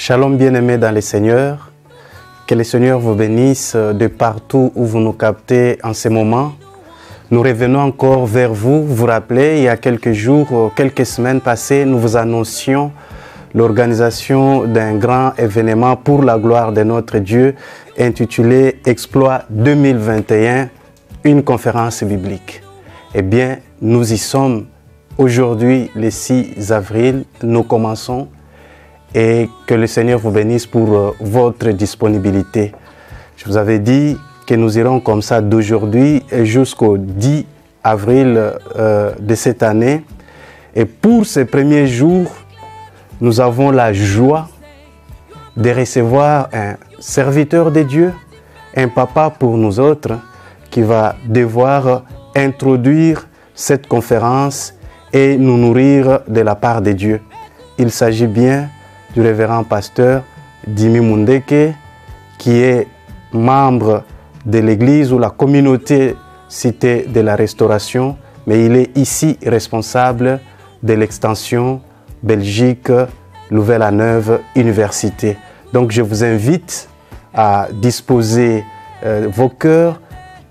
Shalom bien-aimés dans le Seigneur, que le Seigneur vous bénisse de partout où vous nous captez en ce moment. Nous revenons encore vers vous. Vous vous rappelez, il y a quelques jours, quelques semaines passées, nous vous annoncions l'organisation d'un grand événement pour la gloire de notre Dieu intitulé Exploit 2021, une conférence biblique. Eh bien, nous y sommes aujourd'hui, le 6 avril, nous commençons et que le Seigneur vous bénisse pour votre disponibilité. Je vous avais dit que nous irons comme ça d'aujourd'hui jusqu'au 10 avril de cette année. Et pour ces premiers jours, nous avons la joie de recevoir un serviteur de Dieu, un papa pour nous autres, qui va devoir introduire cette conférence et nous nourrir de la part de Dieu. Il s'agit bien du révérend pasteur Dimi Mundeke, qui est membre de l'église ou la communauté Cité de la Restauration, mais il est ici responsable de l'extension Belgique Louvain-la-Neuve Université. Donc je vous invite à disposer vos cœurs,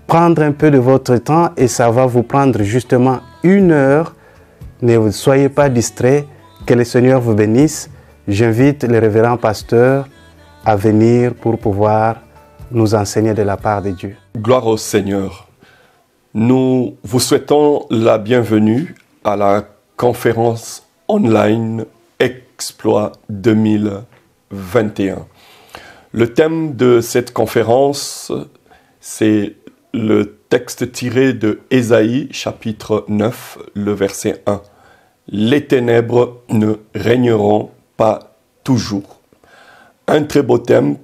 prendre un peu de votre temps et ça va vous prendre justement 1 heure. Ne soyez pas distraits, que le Seigneur vous bénisse. J'invite le révérend pasteur à venir pour pouvoir nous enseigner de la part de Dieu. Gloire au Seigneur. Nous vous souhaitons la bienvenue à la conférence online Exploit 2021. Le thème de cette conférence, c'est le texte tiré de Ésaïe, chapitre 9, le verset 1. Les ténèbres ne régneront pas toujours. Un très beau thème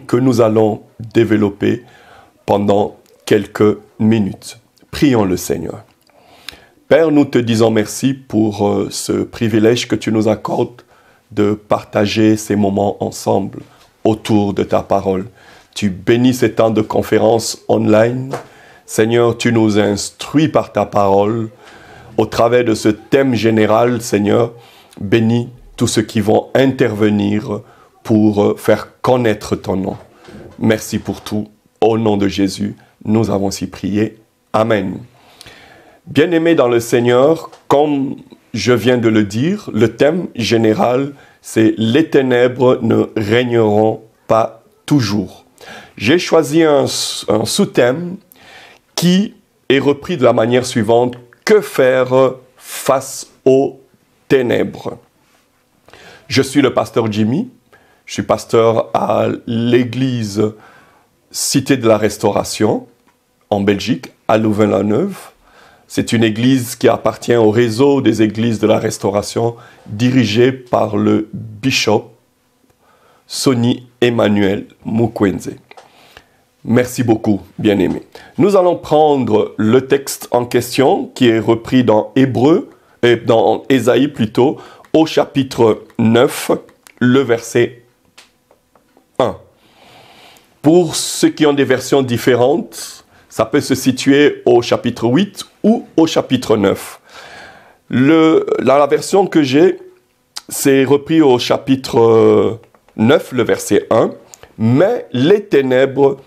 que nous allons développer pendant quelques minutes. Prions le Seigneur. Père, nous te disons merci pour ce privilège que tu nous accordes de partager ces moments ensemble autour de ta parole. Tu bénis ces temps de conférence online. Seigneur, tu nous instruis par ta parole. Au travers de ce thème général, Seigneur, bénis tous ceux qui vont intervenir pour faire connaître ton nom. Merci pour tout. Au nom de Jésus, nous avons ainsi prié. Amen. Bien-aimés dans le Seigneur, comme je viens de le dire, le thème général, c'est « Les ténèbres ne régneront pas toujours ». J'ai choisi un sous-thème qui est repris de la manière suivante. Que faire face aux ténèbres? Je suis le pasteur Jimmy. Je suis pasteur à l'église Cité de la Restauration en Belgique, à Louvain-la-Neuve. C'est une église qui appartient au réseau des églises de la Restauration dirigée par le bishop Sonny Emmanuel Mukwenze. Merci beaucoup, bien-aimés. Nous allons prendre le texte en question qui est repris dans dans Ésaïe plutôt, au chapitre 9, le verset 1. Pour ceux qui ont des versions différentes, ça peut se situer au chapitre 8 ou au chapitre 9. La version que j'ai, c'est repris au chapitre 9, le verset 1. Mais les ténèbres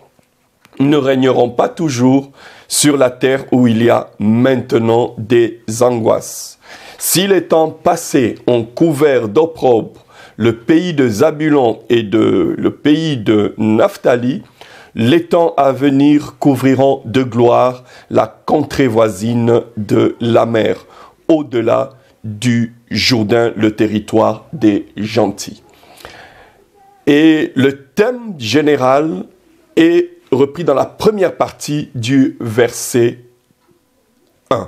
ne régneront pas toujours sur la terre où il y a maintenant des angoisses. Si les temps passés ont couvert d'opprobre le pays de Zabulon et le pays de Naphtali, les temps à venir couvriront de gloire la contrée voisine de la mer, au-delà du Jourdain, le territoire des gentils. Et le thème général est repris dans la première partie du verset 1.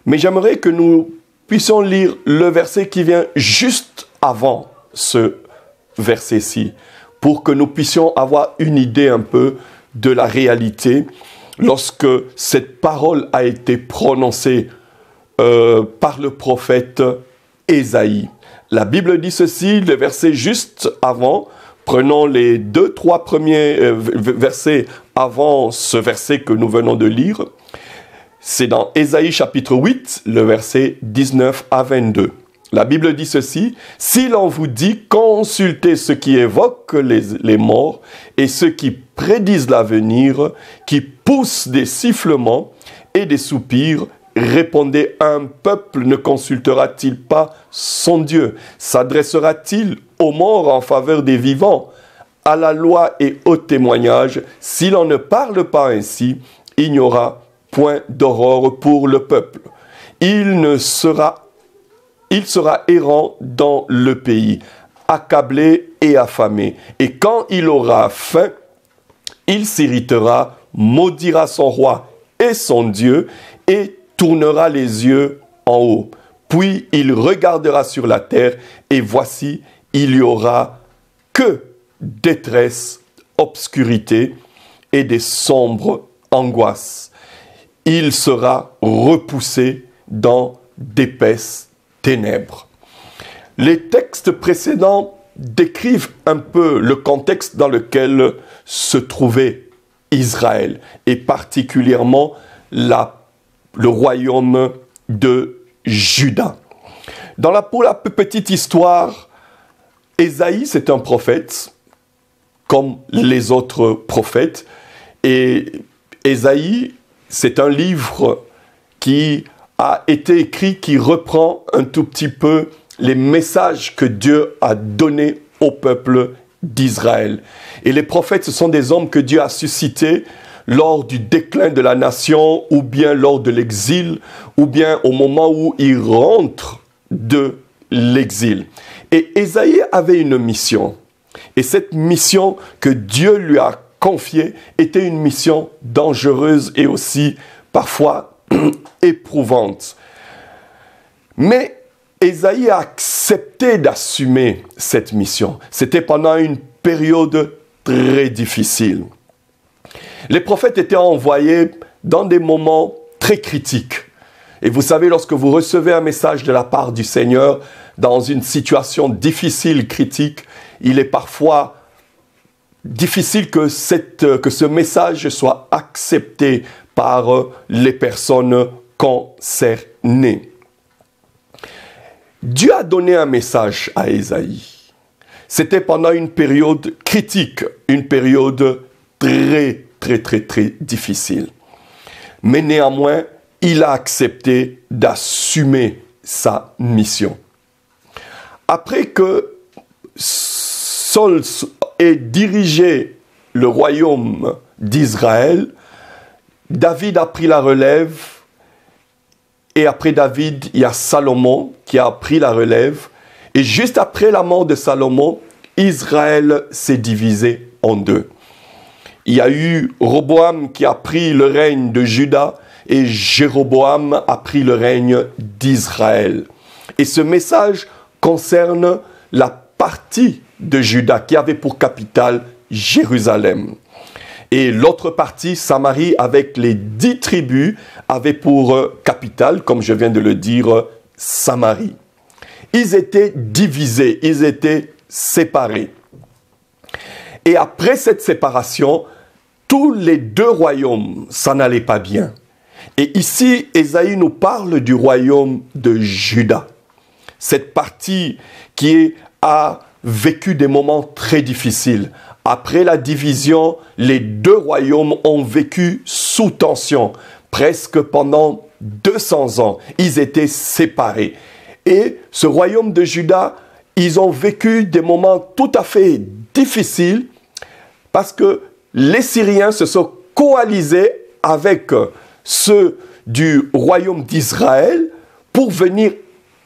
Mais j'aimerais que nous puissions lire le verset qui vient juste avant ce verset-ci, pour que nous puissions avoir une idée un peu de la réalité lorsque cette parole a été prononcée par le prophète Ésaïe. La Bible dit ceci, le verset juste avant. Prenons les 2-3 premiers versets avant ce verset que nous venons de lire. C'est dans Ésaïe chapitre 8, le verset 19 à 22. La Bible dit ceci, « Si l'on vous dit, consultez ceux qui évoquent les morts et ceux qui prédisent l'avenir, qui poussent des sifflements et des soupirs, répondez, un peuple ne consultera-t-il pas son Dieu? S'adressera-t-il aux morts en faveur des vivants? À la loi et au témoignage, si l'on ne parle pas ainsi, il n'y aura point d'aurore pour le peuple. Il sera errant dans le pays, accablé et affamé. Et quand il aura faim, il s'irritera, maudira son roi et son Dieu, et tournera les yeux en haut. Puis il regardera sur la terre, et voici, il y aura que détresse, obscurité et des sombres angoisses. Il sera repoussé dans d'épaisses ténèbres. Les textes précédents décrivent un peu le contexte dans lequel se trouvait Israël, et particulièrement le royaume de Juda. Pour la petite histoire, Ésaïe, c'est un prophète, comme les autres prophètes, et Ésaïe, c'est un livre qui a été écrit, qui reprend un tout petit peu les messages que Dieu a donnés au peuple d'Israël. Et les prophètes, ce sont des hommes que Dieu a suscités lors du déclin de la nation, ou bien lors de l'exil, ou bien au moment où ils rentrent de l'exil. Et Ésaïe avait une mission. Et cette mission que Dieu lui a confiée était une mission dangereuse et aussi parfois éprouvante. Mais Ésaïe a accepté d'assumer cette mission. C'était pendant une période très difficile. Les prophètes étaient envoyés dans des moments très critiques. Et vous savez, lorsque vous recevez un message de la part du Seigneur dans une situation difficile, critique, il est parfois difficile que ce message soit accepté par les personnes concernées. Dieu a donné un message à Ésaïe. C'était pendant une période critique, une période très difficile. Mais néanmoins, il a accepté d'assumer sa mission. Après que Saul ait dirigé le royaume d'Israël, David a pris la relève, et après David, il y a Salomon qui a pris la relève, et juste après la mort de Salomon, Israël s'est divisé en deux. Il y a eu Roboam qui a pris le règne de Juda, et Jéroboam a pris le règne d'Israël. Et ce message concerne la partie de Juda qui avait pour capitale Jérusalem. Et l'autre partie, Samarie, avec les 10 tribus, avait pour capitale, comme je viens de le dire, Samarie. Ils étaient divisés, ils étaient séparés. Et après cette séparation, tous les deux royaumes, ça n'allait pas bien. Et ici, Ésaïe nous parle du royaume de Juda. Cette partie qui a vécu des moments très difficiles. Après la division, les deux royaumes ont vécu sous tension. Presque pendant 200 ans, ils étaient séparés. Et ce royaume de Juda, ils ont vécu des moments tout à fait difficiles parce que les Syriens se sont coalisés avec ceux du royaume d'Israël pour venir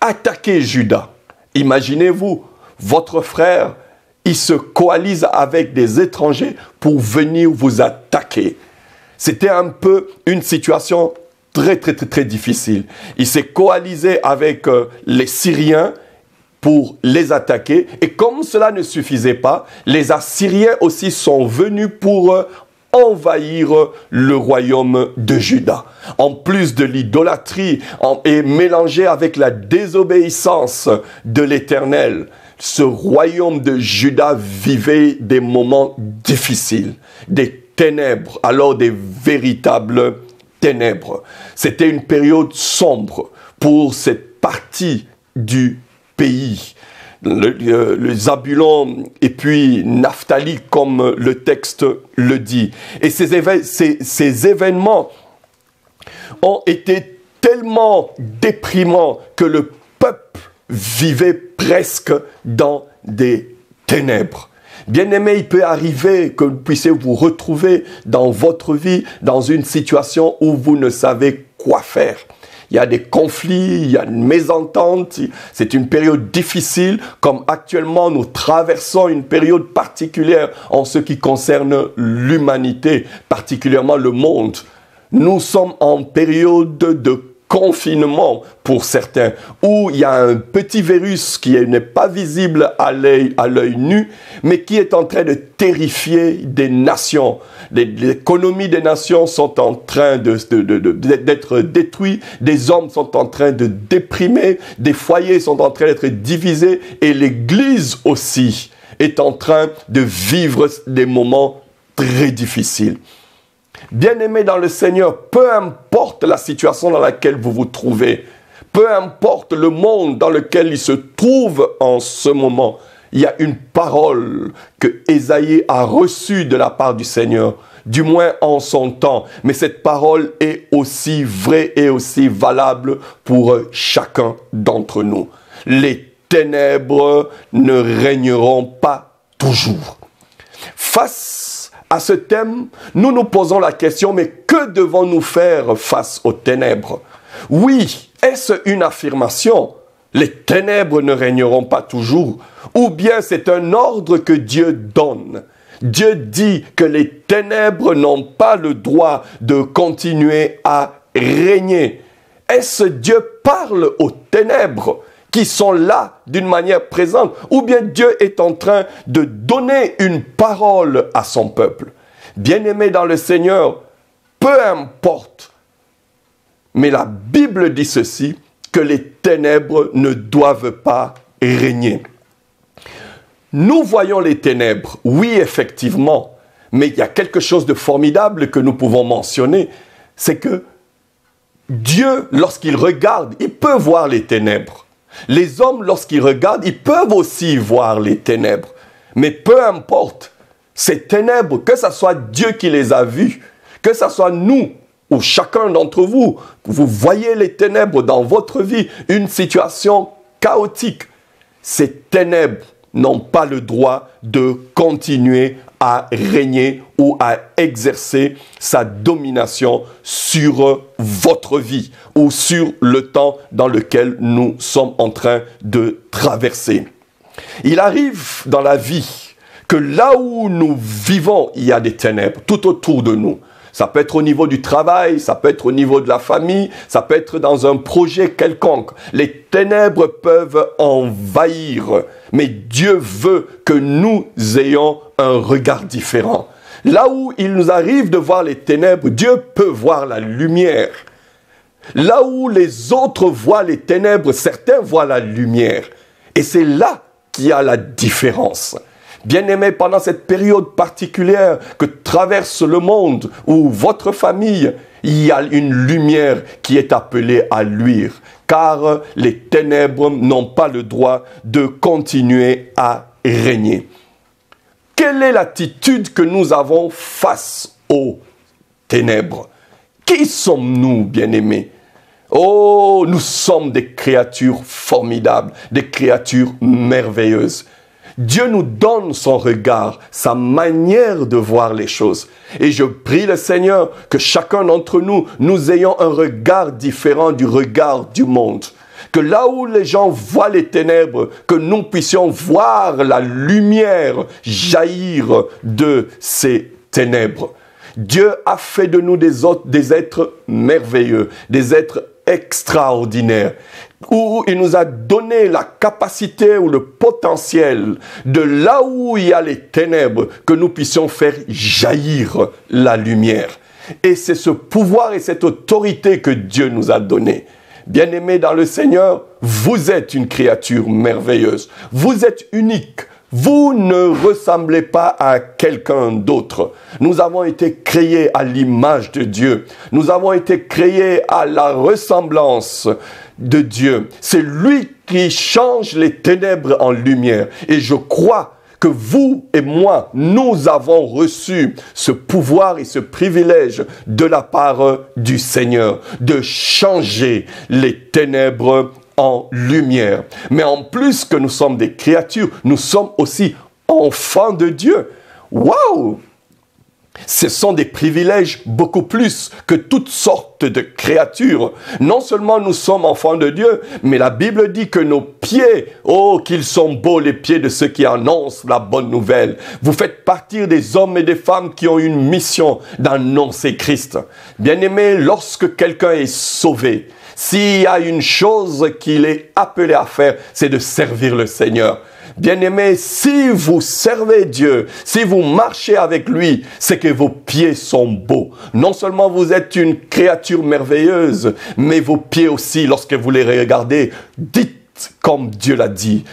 attaquer Juda. Imaginez-vous, votre frère, il se coalise avec des étrangers pour venir vous attaquer. C'était un peu une situation très difficile. Il s'est coalisé avec les Syriens pour les attaquer. Et comme cela ne suffisait pas, les Assyriens aussi sont venus pour envahir le royaume de Juda. En plus de l'idolâtrie et mélangé avec la désobéissance de l'Éternel, ce royaume de Juda vivait des moments difficiles, des ténèbres, alors des véritables ténèbres. C'était une période sombre pour cette partie du pays. Le Zabulon et puis Naphtali, comme le texte le dit. Et ces événements ont été tellement déprimants que le peuple vivait presque dans des ténèbres. Bien-aimés, il peut arriver que vous puissiez vous retrouver dans votre vie dans une situation où vous ne savez quoi faire. Il y a des conflits, il y a une mésentente, c'est une période difficile, comme actuellement nous traversons une période particulière en ce qui concerne l'humanité, particulièrement le monde. Nous sommes en période de confinement pour certains, où il y a un petit virus qui n'est pas visible à l'œil nu, mais qui est en train de terrifier des nations. L'économie des nations sont en train d'être détruites, des hommes sont en train de déprimer, des foyers sont en train d'être divisés, et l'Église aussi est en train de vivre des moments très difficiles. Bien-aimés dans le Seigneur, peu importe la situation dans laquelle vous vous trouvez, peu importe le monde dans lequel il se trouve en ce moment, il y a une parole que Ésaïe a reçue de la part du Seigneur, du moins en son temps. Mais cette parole est aussi vraie et aussi valable pour chacun d'entre nous. Les ténèbres ne régneront pas toujours. Face à ce thème, nous nous posons la question, mais que devons-nous faire face aux ténèbres? Oui, est-ce une affirmation? Les ténèbres ne régneront pas toujours. Ou bien c'est un ordre que Dieu donne. Dieu dit que les ténèbres n'ont pas le droit de continuer à régner. Est-ce Dieu parle aux ténèbres qui sont là d'une manière présente, ou bien Dieu est en train de donner une parole à son peuple? Bien-aimés dans le Seigneur, peu importe, mais la Bible dit ceci, que les ténèbres ne doivent pas régner. Nous voyons les ténèbres, oui effectivement, mais il y a quelque chose de formidable que nous pouvons mentionner, c'est que Dieu, lorsqu'il regarde, il peut voir les ténèbres. Les hommes, lorsqu'ils regardent, ils peuvent aussi voir les ténèbres. Mais peu importe, ces ténèbres, que ce soit Dieu qui les a vues, que ce soit nous ou chacun d'entre vous, vous voyez les ténèbres dans votre vie, une situation chaotique, ces ténèbres n'ont pas le droit de continuer à régner ou à exercer sa domination sur votre vie ou sur le temps dans lequel nous sommes en train de traverser. Il arrive dans la vie que là où nous vivons, il y a des ténèbres tout autour de nous. Ça peut être au niveau du travail, ça peut être au niveau de la famille, ça peut être dans un projet quelconque. Les ténèbres peuvent envahir, mais Dieu veut que nous ayons un regard différent. Là où il nous arrive de voir les ténèbres, Dieu peut voir la lumière. Là où les autres voient les ténèbres, certains voient la lumière. Et c'est là qu'il y a la différence. Bien-aimés, pendant cette période particulière que traverse le monde ou votre famille, il y a une lumière qui est appelée à luire, car les ténèbres n'ont pas le droit de continuer à régner. Quelle est l'attitude que nous avons face aux ténèbres? Qui sommes-nous, bien-aimés? Oh, nous sommes des créatures formidables, des créatures merveilleuses. Dieu nous donne son regard, sa manière de voir les choses. Et je prie le Seigneur que chacun d'entre nous, nous ayons un regard différent du regard du monde. Que là où les gens voient les ténèbres, que nous puissions voir la lumière jaillir de ces ténèbres. Dieu a fait de nous des êtres merveilleux, des êtres extraordinaires, où il nous a donné la capacité ou le potentiel de là où il y a les ténèbres, que nous puissions faire jaillir la lumière. Et c'est ce pouvoir et cette autorité que Dieu nous a donné. Bien-aimés dans le Seigneur, vous êtes une créature merveilleuse. Vous êtes unique. Vous ne ressemblez pas à quelqu'un d'autre. Nous avons été créés à l'image de Dieu. Nous avons été créés à la ressemblance de Dieu. C'est lui qui change les ténèbres en lumière. Et je crois que vous et moi, nous avons reçu ce pouvoir et ce privilège de la part du Seigneur, de changer les ténèbres en lumière. Mais en plus que nous sommes des créatures, nous sommes aussi enfants de Dieu. Waouh! Ce sont des privilèges beaucoup plus que toutes sortes de créatures. Non seulement nous sommes enfants de Dieu, mais la Bible dit que nos pieds, oh, qu'ils sont beaux les pieds de ceux qui annoncent la bonne nouvelle. Vous faites partie des hommes et des femmes qui ont une mission d'annoncer Christ. Bien-aimé, lorsque quelqu'un est sauvé, s'il y a une chose qu'il est appelé à faire, c'est de servir le Seigneur. Bien-aimés, si vous servez Dieu, si vous marchez avec lui, c'est que vos pieds sont beaux. Non seulement vous êtes une créature merveilleuse, mais vos pieds aussi, lorsque vous les regardez, dites comme Dieu l'a dit,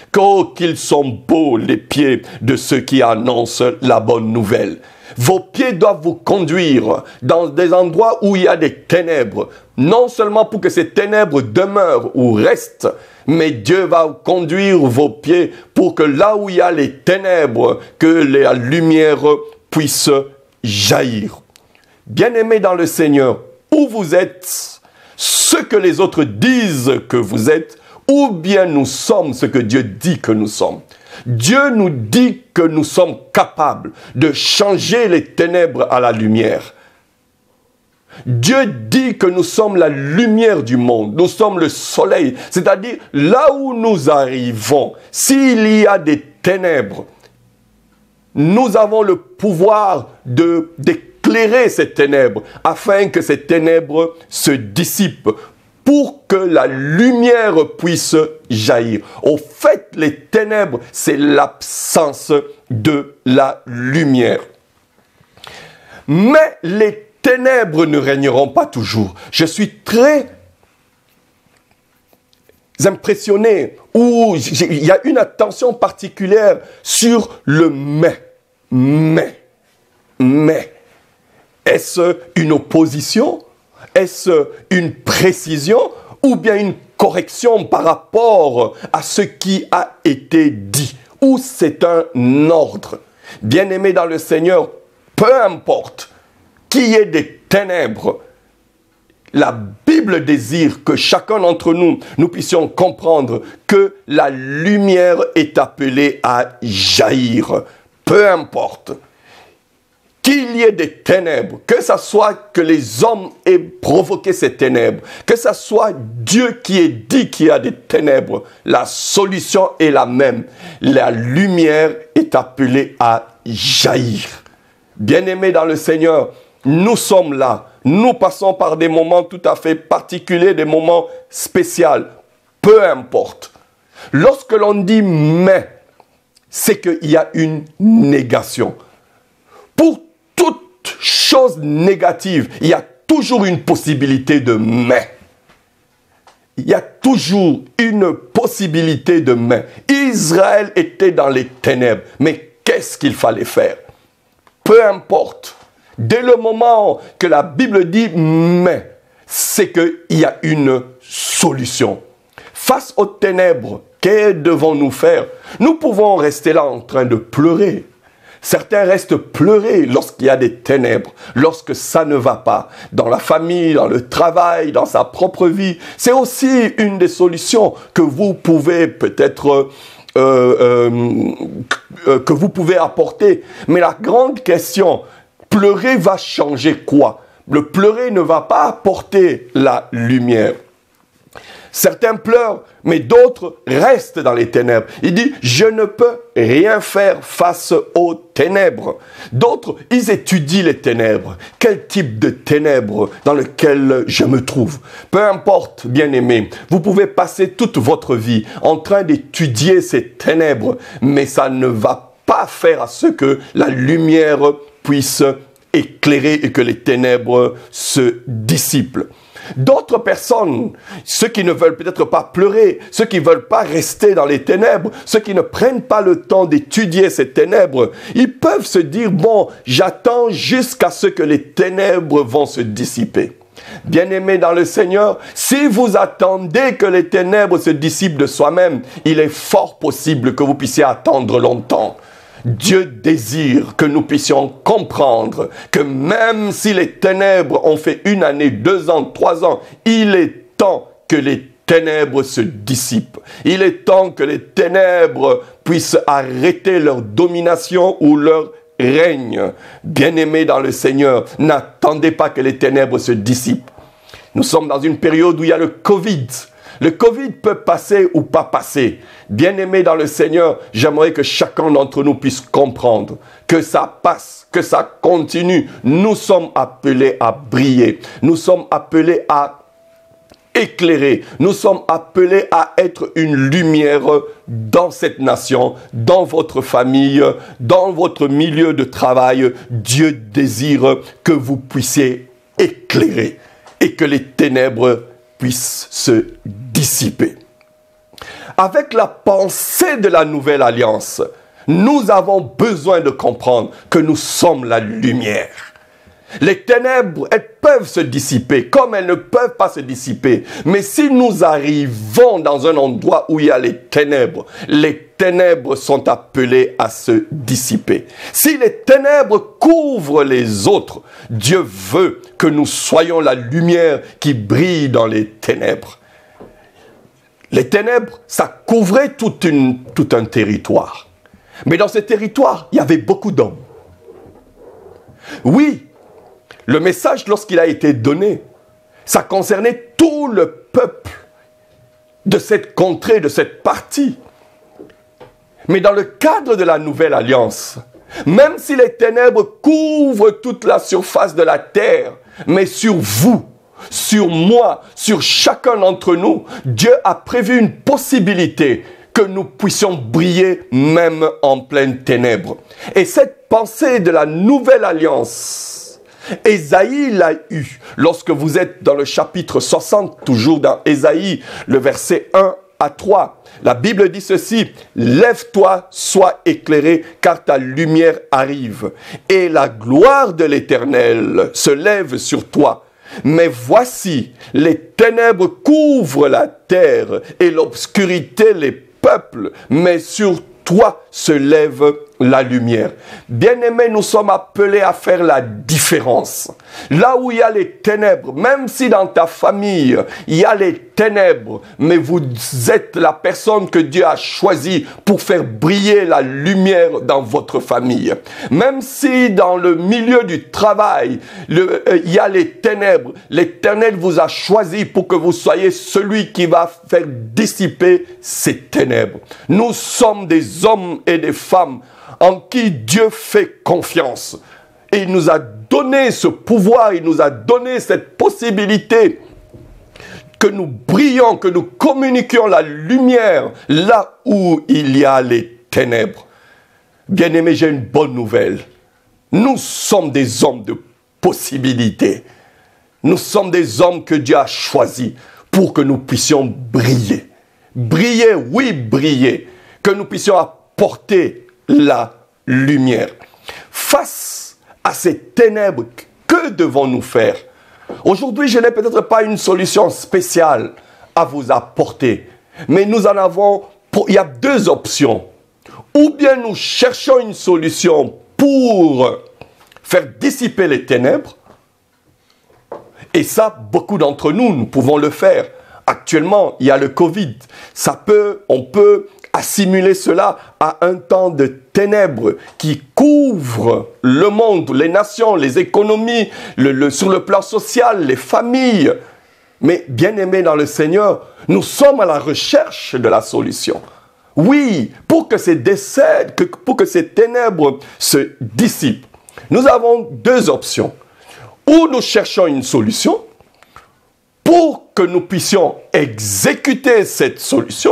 qu'ils sont beaux les pieds de ceux qui annoncent la bonne nouvelle. Vos pieds doivent vous conduire dans des endroits où il y a des ténèbres, non seulement pour que ces ténèbres demeurent ou restent, mais Dieu va conduire vos pieds pour que là où il y a les ténèbres, que la lumière puisse jaillir. Bien-aimés dans le Seigneur, où vous êtes, ce que les autres disent que vous êtes, ou bien nous sommes ce que Dieu dit que nous sommes. Dieu nous dit que nous sommes capables de changer les ténèbres à la lumière. Dieu dit que nous sommes la lumière du monde, nous sommes le soleil, c'est-à-dire là où nous arrivons, s'il y a des ténèbres, nous avons le pouvoir d'éclairer ces ténèbres afin que ces ténèbres se dissipent pour que la lumière puisse jaillir. Au fait, les ténèbres, c'est l'absence de la lumière. Mais les ténèbres ne régneront pas toujours. Je suis très impressionné, où il y a une attention particulière sur le mais. Mais. Est-ce une opposition? Est-ce une précision? Ou bien une correction par rapport à ce qui a été dit? Ou c'est un ordre? Bien-aimé dans le Seigneur, peu importe qu'il y ait des ténèbres, la Bible désire que chacun d'entre nous, nous puissions comprendre que la lumière est appelée à jaillir. Peu importe qu'il y ait des ténèbres, que ce soit que les hommes aient provoqué ces ténèbres, que ce soit Dieu qui ait dit qu'il y a des ténèbres, la solution est la même. La lumière est appelée à jaillir. Bien-aimés dans le Seigneur, nous sommes là. Nous passons par des moments tout à fait particuliers, des moments spéciaux. Peu importe. Lorsque l'on dit « mais », c'est qu'il y a une négation. Pour toute chose négative, il y a toujours une possibilité de « mais ». Il y a toujours une possibilité de « mais ». Israël était dans les ténèbres, mais qu'est-ce qu'il fallait faire? Peu importe. Dès le moment que la Bible dit « mais », c'est qu'il y a une solution. Face aux ténèbres, que devons-nous faire? Nous pouvons rester là en train de pleurer. Certains restent pleurer lorsqu'il y a des ténèbres, lorsque ça ne va pas, dans la famille, dans le travail, dans sa propre vie. C'est aussi une des solutions que vous pouvez peut-être que vous pouvez apporter. Mais la grande question, pleurer va changer quoi? Le pleurer ne va pas apporter la lumière. Certains pleurent, mais d'autres restent dans les ténèbres. Il dit, je ne peux rien faire face aux ténèbres. D'autres, ils étudient les ténèbres. Quel type de ténèbres dans lequel je me trouve? Peu importe, bien-aimé, vous pouvez passer toute votre vie en train d'étudier ces ténèbres, mais ça ne va pas faire à ce que la lumière puisse éclairer et que les ténèbres se dissipent. D'autres personnes, ceux qui ne veulent peut-être pas pleurer, ceux qui ne veulent pas rester dans les ténèbres, ceux qui ne prennent pas le temps d'étudier ces ténèbres, ils peuvent se dire, bon, j'attends jusqu'à ce que les ténèbres vont se dissiper. Bien-aimés dans le Seigneur, si vous attendez que les ténèbres se dissipent de soi-même, il est fort possible que vous puissiez attendre longtemps. Dieu désire que nous puissions comprendre que même si les ténèbres ont fait 1 année, 2 ans, 3 ans, il est temps que les ténèbres se dissipent. Il est temps que les ténèbres puissent arrêter leur domination ou leur règne. Bien-aimés dans le Seigneur, n'attendez pas que les ténèbres se dissipent. Nous sommes dans une période où il y a le Covid. Le Covid peut passer ou pas passer. Bien-aimés dans le Seigneur, j'aimerais que chacun d'entre nous puisse comprendre que ça passe, que ça continue. Nous sommes appelés à briller. Nous sommes appelés à éclairer. Nous sommes appelés à être une lumière dans cette nation, dans votre famille, dans votre milieu de travail. Dieu désire que vous puissiez éclairer et que les ténèbres puissent se dissiper. Avec la pensée de la nouvelle alliance, nous avons besoin de comprendre que nous sommes la lumière. Les ténèbres, elles peuvent se dissiper, comme elles ne peuvent pas se dissiper. Mais si nous arrivons dans un endroit où il y a les ténèbres sont appelées à se dissiper. Si les ténèbres couvrent les autres, Dieu veut que nous soyons la lumière qui brille dans les ténèbres. Les ténèbres, ça couvrait tout un territoire. Mais dans ce territoire, il y avait beaucoup d'hommes. Oui, le message, lorsqu'il a été donné, ça concernait tout le peuple de cette contrée, de cette partie. Mais dans le cadre de la nouvelle alliance, même si les ténèbres couvrent toute la surface de la terre, mais sur vous, sur moi, sur chacun d'entre nous, Dieu a prévu une possibilité que nous puissions briller même en pleine ténèbres. Et cette pensée de la nouvelle alliance, Ésaïe l'a eu lorsque vous êtes dans le chapitre 60, toujours dans Ésaïe, le verset 1 à 3. La Bible dit ceci: « Lève-toi, sois éclairé, car ta lumière arrive, et la gloire de l'Éternel se lève sur toi. Mais voici, les ténèbres couvrent la terre, et l'obscurité les peuples, mais sur toi se lève la lumière. » Bien-aimés, nous sommes appelés à faire la différence. Là où il y a les ténèbres, même si dans ta famille, il y a les ténèbres, mais vous êtes la personne que Dieu a choisie pour faire briller la lumière dans votre famille. Même si dans le milieu du travail, il y a les ténèbres, l'Éternel vous a choisi pour que vous soyez celui qui va faire dissiper ces ténèbres. Nous sommes des hommes et des femmes en qui Dieu fait confiance. Et il nous a donné ce pouvoir, il nous a donné cette possibilité que nous brillions, que nous communiquions la lumière là où il y a les ténèbres. Bien-aimés, j'ai une bonne nouvelle. Nous sommes des hommes de possibilités. Nous sommes des hommes que Dieu a choisis pour que nous puissions briller. Briller, oui, briller. Que nous puissions apporter la lumière. Face à ces ténèbres, que devons-nous faire? Aujourd'hui, je n'ai peut-être pas une solution spéciale à vous apporter, mais nous en avons, il y a 2 options. Ou bien nous cherchons une solution pour faire dissiper les ténèbres, et ça, beaucoup d'entre nous, nous pouvons le faire. Actuellement, il y a le Covid. On peut assimiler cela à un temps de ténèbres qui couvre le monde, les nations, les économies, sur le plan social, les familles. Mais bien-aimés dans le Seigneur, nous sommes à la recherche de la solution. Oui, pour que ces ténèbres se dissipent, nous avons 2 options. Ou nous cherchons une solution pour que nous puissions exécuter cette solution.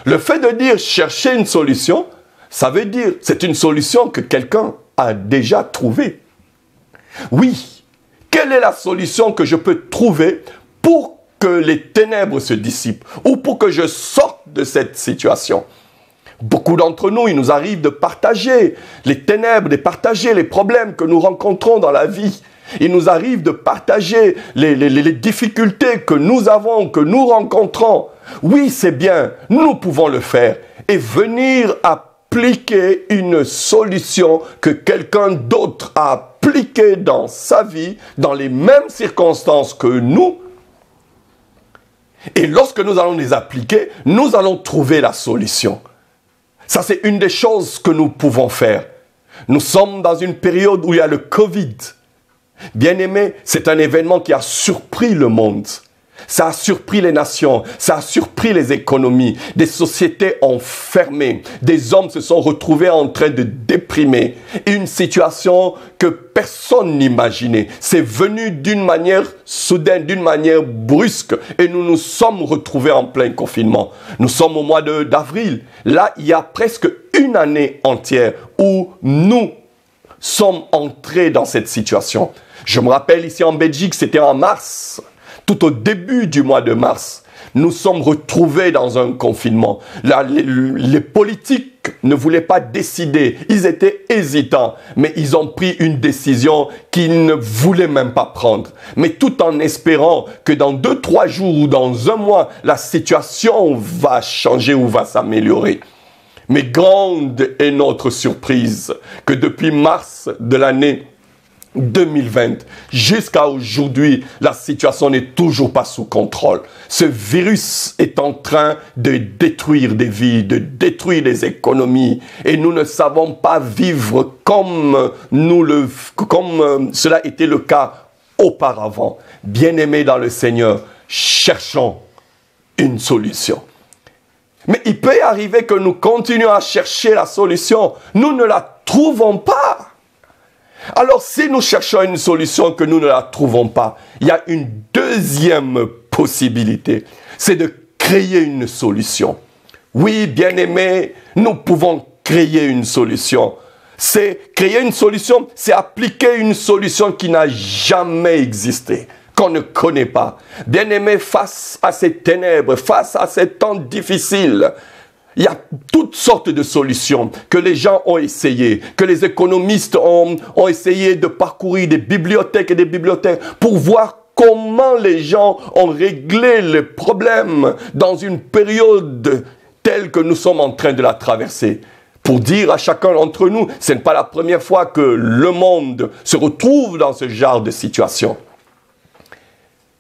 Le fait de dire chercher une solution, ça veut dire c'est une solution que quelqu'un a déjà trouvée. Oui, quelle est la solution que je peux trouver pour que les ténèbres se dissipent ou pour que je sorte de cette situation? Beaucoup d'entre nous, il nous arrive de partager les ténèbres, de partager les problèmes que nous rencontrons dans la vie. Il nous arrive de partager les difficultés que nous avons, que nous rencontrons. Oui, c'est bien, nous pouvons le faire. Et venir appliquer une solution que quelqu'un d'autre a appliquée dans sa vie, dans les mêmes circonstances que nous. Et lorsque nous allons les appliquer, nous allons trouver la solution. Ça, c'est une des choses que nous pouvons faire. Nous sommes dans une période où il y a le Covid. Bien-aimés, c'est un événement qui a surpris le monde. Ça a surpris les nations, ça a surpris les économies. Des sociétés ont fermé, des hommes se sont retrouvés en train de déprimer. Une situation que personne n'imaginait. C'est venu d'une manière soudaine, d'une manière brusque. Et nous nous sommes retrouvés en plein confinement. Nous sommes au mois d'avril. Là, il y a presque une année entière où nous sommes entrés dans cette situation. Je me rappelle ici en Belgique, c'était en mars. Tout au début du mois de mars, nous sommes retrouvés dans un confinement. Là, les politiques ne voulaient pas décider. Ils étaient hésitants, mais ils ont pris une décision qu'ils ne voulaient même pas prendre. Mais tout en espérant que dans 2-3 jours ou dans un mois, la situation va changer ou va s'améliorer. Mais grande est notre surprise que depuis mars de l'année 2020, jusqu'à aujourd'hui, la situation n'est toujours pas sous contrôle. Ce virus est en train de détruire des vies, de détruire des économies. Et nous ne savons pas vivre comme cela était le cas auparavant. Bien-aimés dans le Seigneur, cherchons une solution. Mais il peut arriver que nous continuions à chercher la solution. Nous ne la trouvons pas. Alors, si nous cherchons une solution que nous ne la trouvons pas, il y a une deuxième possibilité, c'est de créer une solution. Oui, bien-aimés, nous pouvons créer une solution. Créer une solution, c'est appliquer une solution qui n'a jamais existé, qu'on ne connaît pas. Bien-aimés, face à ces ténèbres, face à ces temps difficiles, il y a toutes sortes de solutions que les gens ont essayées, que les économistes ont essayé de parcourir des bibliothèques et des bibliothèques pour voir comment les gens ont réglé les problèmes dans une période telle que nous sommes en train de la traverser. Pour dire à chacun d'entre nous, ce n'est pas la première fois que le monde se retrouve dans ce genre de situation.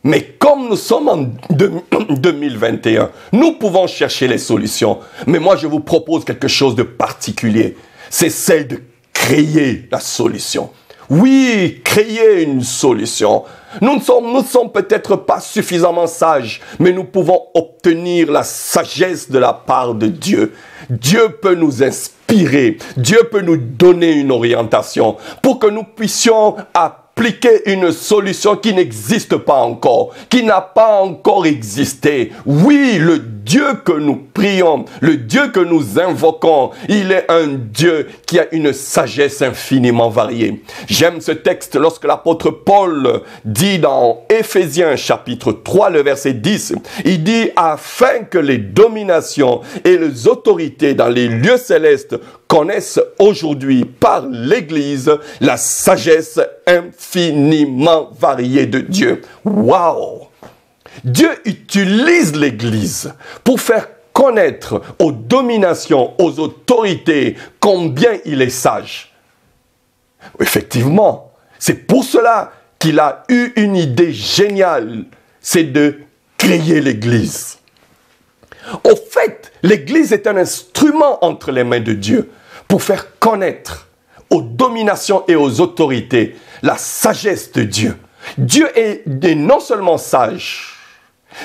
Mais comme nous sommes en 2021, nous pouvons chercher les solutions. Mais moi, je vous propose quelque chose de particulier. C'est celle de créer la solution. Oui, créer une solution. Nous ne sommes peut-être pas suffisamment sages, mais nous pouvons obtenir la sagesse de la part de Dieu. Dieu peut nous inspirer. Dieu peut nous donner une orientation pour que nous puissions appliquer une solution qui n'existe pas encore, qui n'a pas encore existé. Oui, le Dieu que nous prions, le Dieu que nous invoquons, il est un Dieu qui a une sagesse infiniment variée. J'aime ce texte lorsque l'apôtre Paul dit dans Éphésiens chapitre 3, le verset 10, il dit « Afin que les dominations et les autorités dans les lieux célestes connaissent aujourd'hui par l'Église la sagesse infiniment variée de Dieu. » Waouh! Dieu utilise l'Église pour faire connaître aux dominations, aux autorités, combien il est sage. Effectivement, c'est pour cela qu'il a eu une idée géniale, c'est de créer l'Église. Au fait, l'Église est un instrument entre les mains de Dieu pour faire connaître aux dominations et aux autorités la sagesse de Dieu. Dieu est non seulement sage,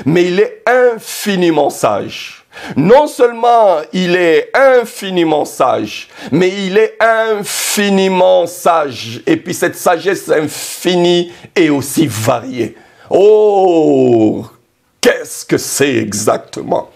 mais il est infiniment sage. Non seulement il est infiniment sage, mais il est infiniment sage. Et puis cette sagesse infinie est aussi variée. Oh, qu'est-ce que c'est exactement?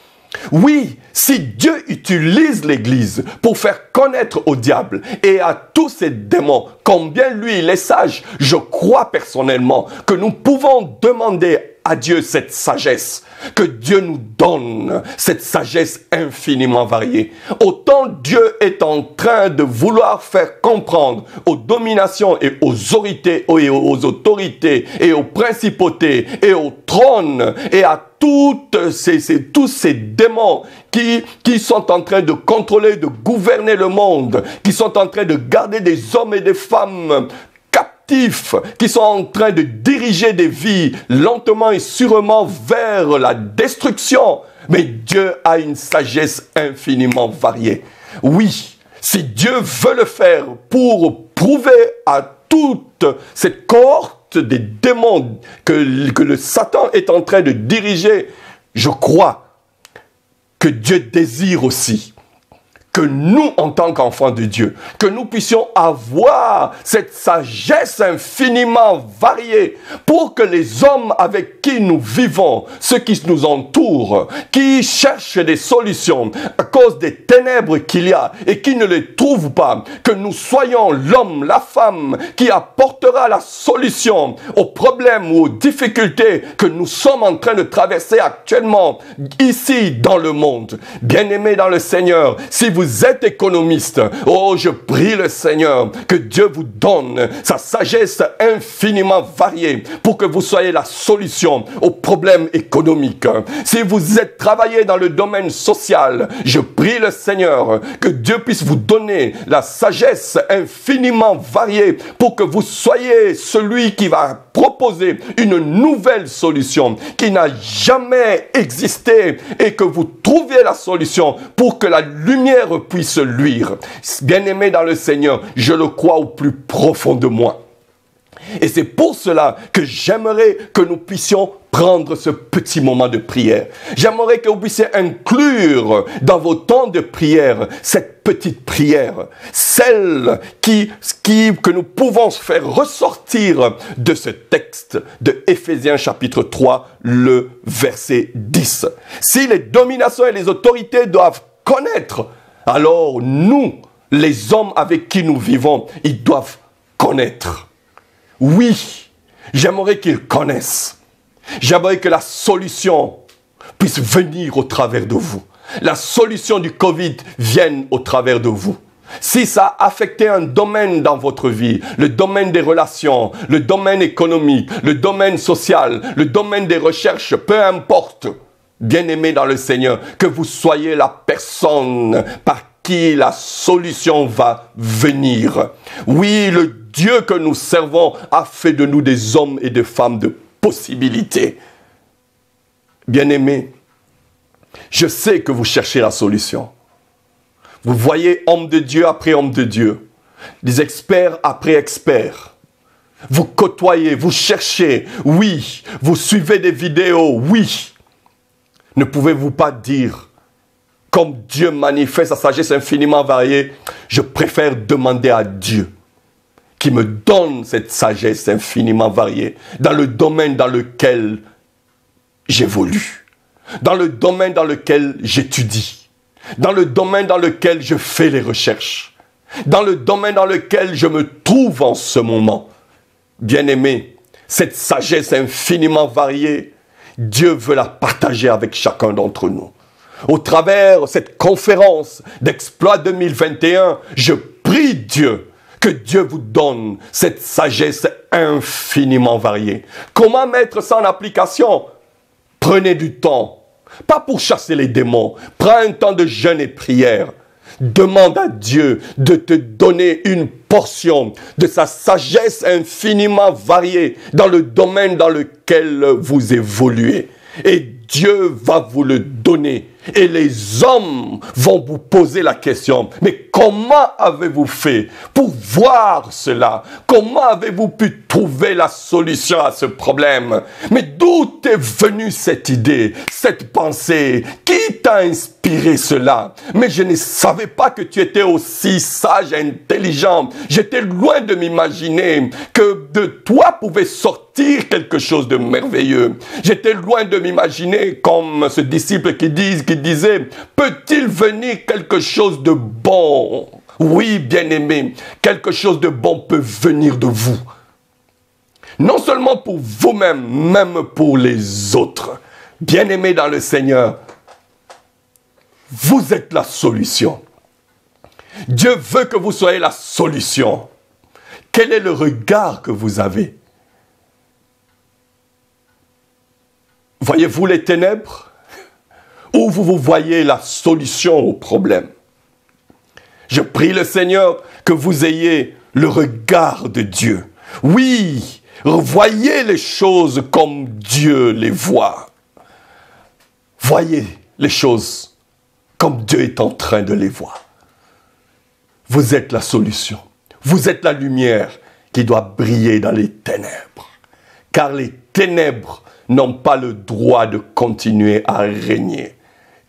Oui, si Dieu utilise l'Église pour faire connaître au diable et à tous ces démons combien lui il est sage, je crois personnellement que nous pouvons demander à Dieu cette sagesse, que Dieu nous donne cette sagesse infiniment variée. Autant Dieu est en train de vouloir faire comprendre aux dominations et aux autorités et aux principautés et aux trônes et à tous ces démons qui sont en train de contrôler, de gouverner le monde, qui sont en train de garder des hommes et des femmes captifs, qui sont en train de diriger des vies lentement et sûrement vers la destruction. Mais Dieu a une sagesse infiniment variée. Oui, si Dieu veut le faire pour prouver à toute cette cohorte des démons que le Satan est en train de diriger, je crois que Dieu désire aussi que nous, en tant qu'enfants de Dieu, que nous puissions avoir cette sagesse infiniment variée pour que les hommes avec qui nous vivons, ceux qui nous entourent, qui cherchent des solutions à cause des ténèbres qu'il y a et qui ne les trouvent pas, que nous soyons l'homme, la femme qui apportera la solution aux problèmes ou aux difficultés que nous sommes en train de traverser actuellement ici dans le monde. Bien-aimés dans le Seigneur, si vous êtes économiste, oh, je prie le Seigneur que Dieu vous donne sa sagesse infiniment variée pour que vous soyez la solution aux problèmes économiques. Si vous êtes travaillé dans le domaine social, je prie le Seigneur que Dieu puisse vous donner la sagesse infiniment variée pour que vous soyez celui qui va proposer une nouvelle solution qui n'a jamais existé et que vous trouviez la solution pour que la lumière puisse luire. Bien-aimé dans le Seigneur, je le crois au plus profond de moi. Et c'est pour cela que j'aimerais que nous puissions prendre ce petit moment de prière. J'aimerais que vous puissiez inclure dans vos temps de prière cette petite prière, celle que nous pouvons faire ressortir de ce texte de Éphésiens chapitre 3, le verset 10. Si les dominations et les autorités doivent connaître, alors nous, les hommes avec qui nous vivons, ils doivent connaître. Oui, j'aimerais qu'ils connaissent. J'aimerais que la solution puisse venir au travers de vous. La solution du Covid vienne au travers de vous. Si ça a affecté un domaine dans votre vie, le domaine des relations, le domaine économique, le domaine social, le domaine des recherches, peu importe, bien-aimés dans le Seigneur, que vous soyez la personne par qui la solution va venir. Oui, le Dieu que nous servons a fait de nous des hommes et des femmes de possibilités. Bien-aimés, je sais que vous cherchez la solution. Vous voyez homme de Dieu après homme de Dieu, des experts après experts. Vous côtoyez, vous cherchez, oui, vous suivez des vidéos, oui. Ne pouvez-vous pas dire, comme Dieu manifeste sa sagesse infiniment variée, je préfère demander à Dieu qui me donne cette sagesse infiniment variée dans le domaine dans lequel j'évolue, dans le domaine dans lequel j'étudie, dans le domaine dans lequel je fais les recherches, dans le domaine dans lequel je me trouve en ce moment. Bien-aimé, cette sagesse infiniment variée, Dieu veut la partager avec chacun d'entre nous. Au travers de cette conférence d'Exploit 2021, je prie Dieu que Dieu vous donne cette sagesse infiniment variée. Comment mettre ça en application? Prenez du temps, pas pour chasser les démons. Prends un temps de jeûne et prière. Demande à Dieu de te donner une portion de sa sagesse infiniment variée dans le domaine dans lequel vous évoluez. Et Dieu va vous le donner. Et les hommes vont vous poser la question, mais comment avez-vous fait pour voir cela? Comment avez-vous pu trouver la solution à ce problème? Mais d'où est venue cette idée, cette pensée? Qui t'a inspiré cela? Mais je ne savais pas que tu étais aussi sage et intelligent. J'étais loin de m'imaginer que de toi pouvait sortir quelque chose de merveilleux. J'étais loin de m'imaginer comme ce disciple qui disait, peut-il venir quelque chose de bon? Oui, bien-aimé, quelque chose de bon peut venir de vous. non seulement pour vous-même, même pour les autres. Bien-aimés dans le Seigneur, vous êtes la solution. Dieu veut que vous soyez la solution. Quel est le regard que vous avez? Voyez-vous les ténèbres? Ou vous voyez la solution au problème? Je prie le Seigneur que vous ayez le regard de Dieu. Oui, voyez les choses comme Dieu les voit. Voyez les choses comme Dieu est en train de les voir. Vous êtes la solution. Vous êtes la lumière qui doit briller dans les ténèbres. Car les ténèbres n'ont pas le droit de continuer à régner.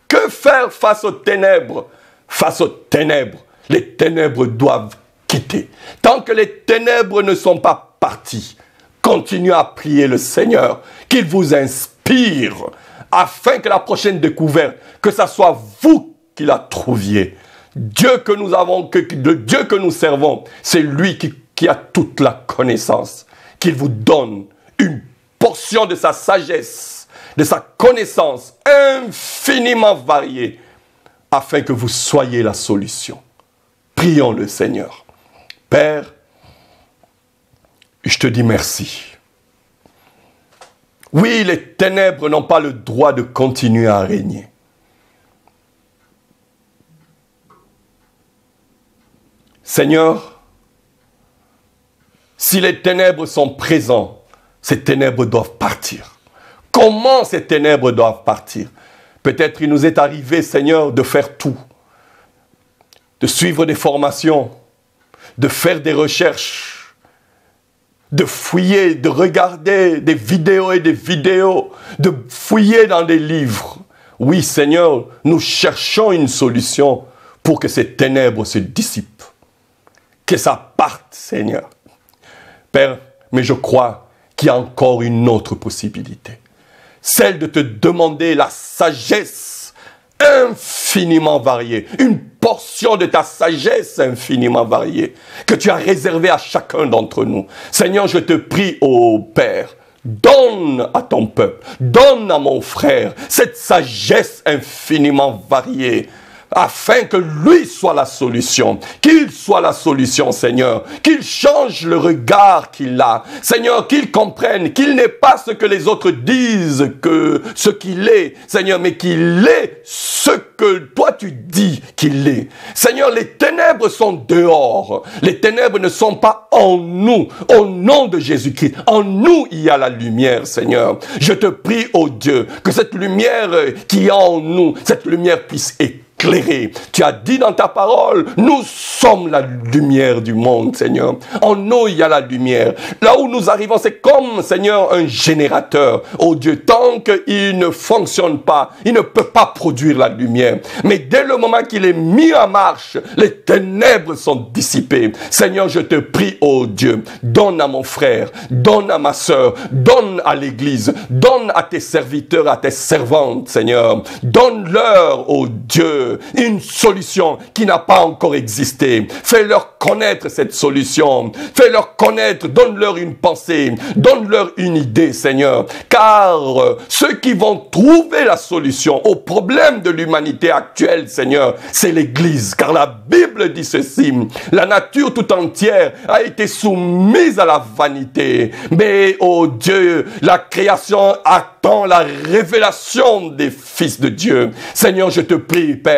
Que faire face aux ténèbres? Face aux ténèbres, les ténèbres doivent quitter. Tant que les ténèbres ne sont pas parties, continuez à prier le Seigneur, qu'il vous inspire, afin que la prochaine découverte, que ce soit vous qui la trouviez. Dieu que nous avons, le Dieu que nous servons, c'est lui qui a toute la connaissance, qu'il vous donne une portion de sa sagesse, de sa connaissance infiniment variée, afin que vous soyez la solution. Prions le Seigneur. Père, je te dis merci. Oui, les ténèbres n'ont pas le droit de continuer à régner. Seigneur, si les ténèbres sont présentes, ces ténèbres doivent partir. Comment ces ténèbres doivent partir? Peut-être il nous est arrivé, Seigneur, de faire tout. De suivre des formations, de faire des recherches, de fouiller, de regarder des vidéos et des vidéos, de fouiller dans des livres. Oui, Seigneur, nous cherchons une solution pour que ces ténèbres se dissipent. Que ça parte, Seigneur. Père, mais je crois qu'il y a encore une autre possibilité. Celle de te demander la sagesse infiniment variée. Une portion de ta sagesse infiniment variée que tu as réservée à chacun d'entre nous. Seigneur, je te prie, ô Père, donne à ton peuple, donne à mon frère cette sagesse infiniment variée, afin que lui soit la solution, qu'il soit la solution, Seigneur, qu'il change le regard qu'il a, Seigneur, qu'il comprenne qu'il n'est pas ce que les autres disent que ce qu'il est, Seigneur, mais qu'il est ce que toi tu dis qu'il est. Seigneur, les ténèbres sont dehors, les ténèbres ne sont pas en nous, au nom de Jésus-Christ, en nous il y a la lumière, Seigneur. Je te prie, ô Dieu, que cette lumière qui est en nous, cette lumière puisse éclairer. Tu as dit dans ta parole, nous sommes la lumière du monde, Seigneur. En nous, il y a la lumière. Là où nous arrivons, c'est comme, Seigneur, un générateur. Oh Dieu, tant qu'il ne fonctionne pas, il ne peut pas produire la lumière. Mais dès le moment qu'il est mis en marche, les ténèbres sont dissipées. Seigneur, je te prie, oh Dieu, donne à mon frère, donne à ma sœur, donne à l'église, donne à tes serviteurs, à tes servantes, Seigneur. Donne-leur, oh Dieu, une solution qui n'a pas encore existé. Fais-leur connaître cette solution. Fais-leur connaître, donne-leur une pensée, donne-leur une idée, Seigneur. Car ceux qui vont trouver la solution au problème de l'humanité actuelle, Seigneur, c'est l'Église. Car la Bible dit ceci, la nature tout entière a été soumise à la vanité. Mais, oh Dieu, la création attend la révélation des fils de Dieu. Seigneur, je te prie, Père,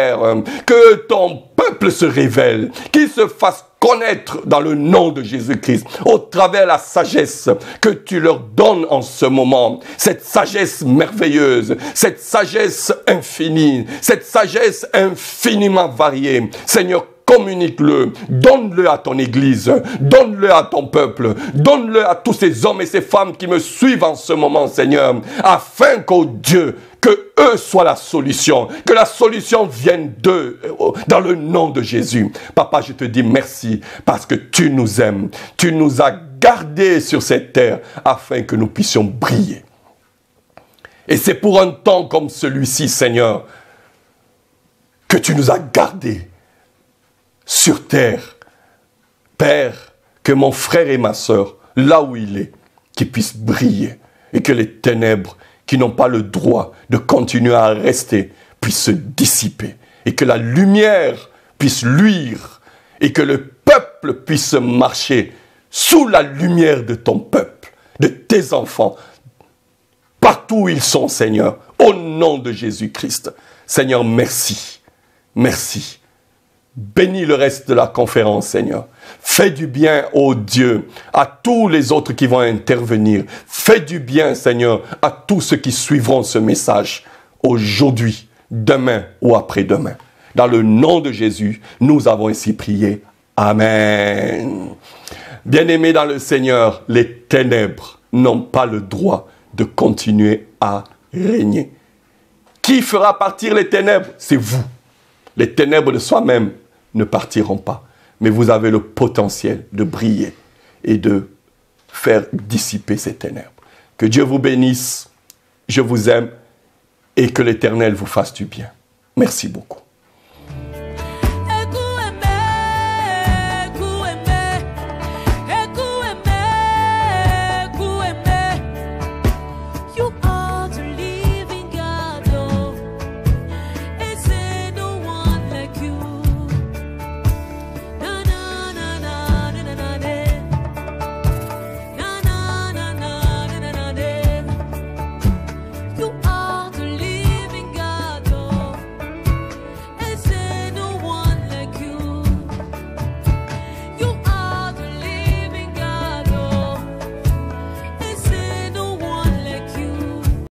que ton peuple se révèle, qu'il se fasse connaître dans le nom de Jésus-Christ, au travers la sagesse que tu leur donnes en ce moment, cette sagesse merveilleuse, cette sagesse infinie, cette sagesse infiniment variée. Seigneur, communique-le, donne-le à ton église, donne-le à ton peuple, donne-le à tous ces hommes et ces femmes qui me suivent en ce moment, Seigneur, afin qu'au Dieu, que eux soient la solution, que la solution vienne d'eux, dans le nom de Jésus. Papa, je te dis merci parce que tu nous aimes, tu nous as gardés sur cette terre afin que nous puissions briller. Et c'est pour un temps comme celui-ci, Seigneur, que tu nous as gardés sur terre. Père, que mon frère et ma sœur, là où il est, qui puisse briller et que les ténèbres qui n'ont pas le droit de continuer à rester puissent se dissiper et que la lumière puisse luire et que le peuple puisse marcher sous la lumière de ton peuple, de tes enfants, partout où ils sont, Seigneur, au nom de Jésus-Christ. Seigneur, merci. Merci. Bénis le reste de la conférence, Seigneur. Fais du bien, ô Dieu, à tous les autres qui vont intervenir. Fais du bien, Seigneur, à tous ceux qui suivront ce message aujourd'hui, demain ou après-demain. Dans le nom de Jésus, nous avons ainsi prié. Amen. Bien-aimés dans le Seigneur, les ténèbres n'ont pas le droit de continuer à régner. Qui fera partir les ténèbres? C'est vous. Les ténèbres de soi-même ne partiront pas. Mais vous avez le potentiel de briller et de faire dissiper ces ténèbres. Que Dieu vous bénisse. Je vous aime et que l'Éternel vous fasse du bien. Merci beaucoup.